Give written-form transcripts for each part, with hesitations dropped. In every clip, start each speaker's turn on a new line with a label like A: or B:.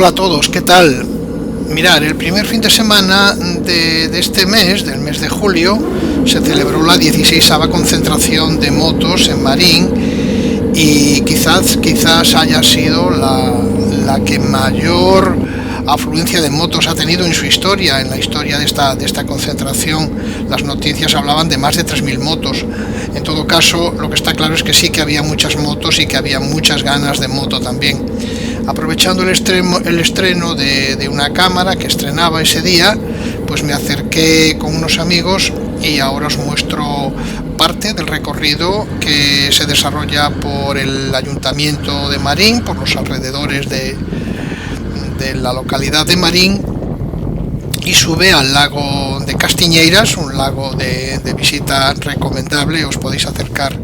A: Hola a todos, ¿qué tal? Mirar, el primer fin de semana de este mes, del mes de julio, se celebró la 16ª concentración de motos en Marín y quizás haya sido la que mayor afluencia de motos ha tenido en su historia, en la historia de esta concentración. Las noticias hablaban de más de 3.000 motos. En todo caso, lo que está claro es que sí que había muchas motos y que había muchas ganas de moto también. Aprovechando el estreno de una cámara que estrenaba ese día, pues me acerqué con unos amigos y ahora os muestro parte del recorrido que se desarrolla por el ayuntamiento de Marín, por los alrededores de la localidad de Marín, y sube al lago de Castiñeiras, un lago de visita recomendable. Os podéis acercar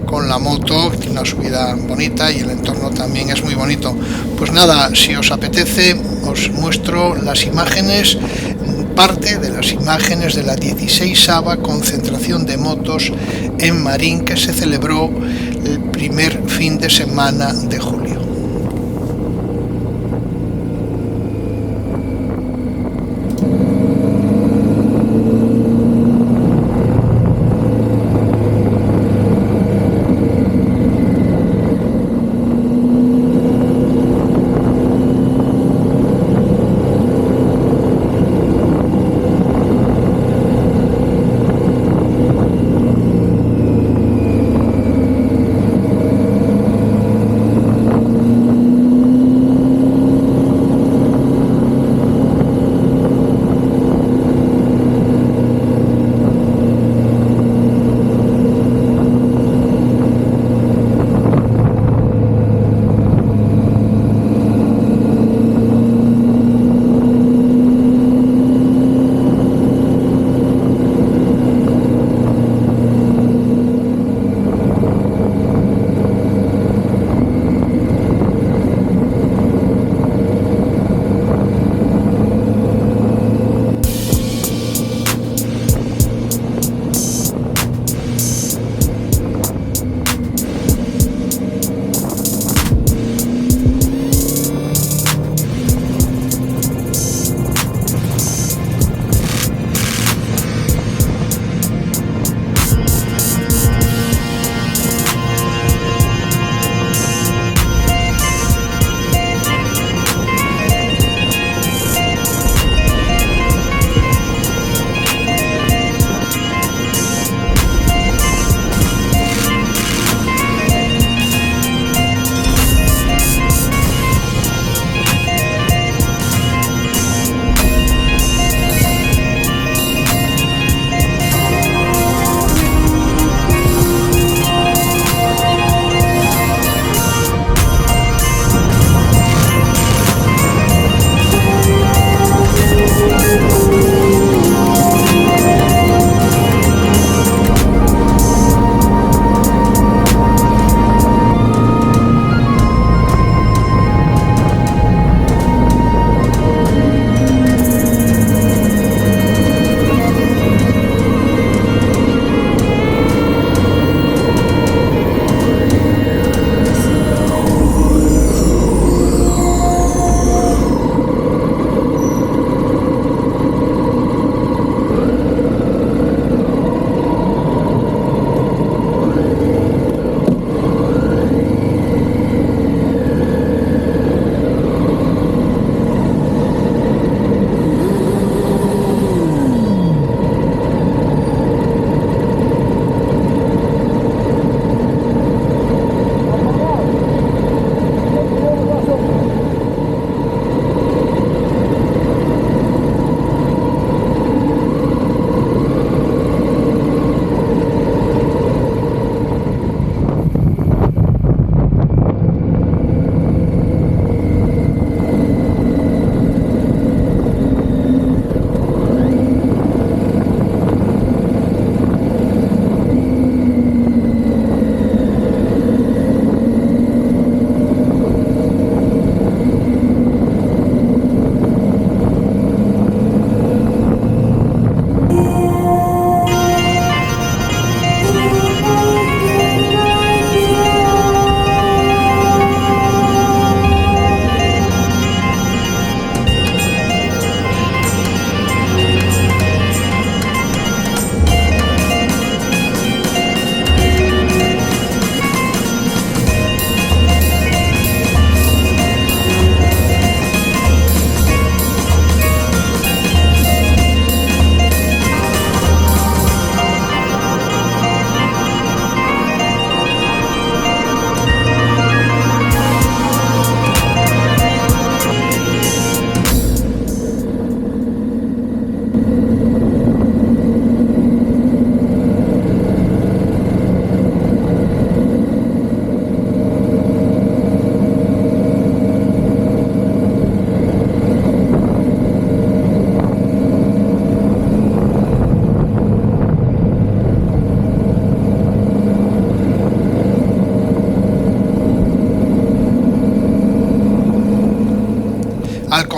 A: con la moto, tiene una subida bonita y el entorno también es muy bonito. Pues nada, si os apetece, os muestro las imágenes, parte de las imágenes de la 16ª concentración de motos en Marín que se celebró el primer fin de semana de julio.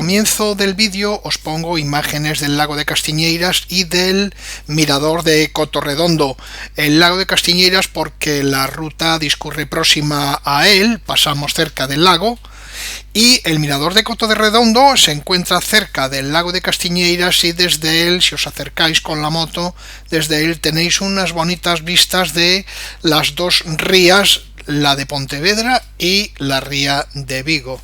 A: comienzo del vídeo os pongo imágenes del lago de Castiñeiras y del mirador de Cotorredondo. El lago de Castiñeiras porque la ruta discurre próxima a él, pasamos cerca del lago, y el mirador de Cotorredondo se encuentra cerca del lago de Castiñeiras y desde él, si os acercáis con la moto, desde él tenéis unas bonitas vistas de las dos rías, la de Pontevedra y la ría de Vigo,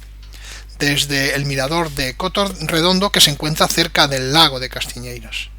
A: desde el mirador de Cotorredondo que se encuentra cerca del lago de Castiñeiras.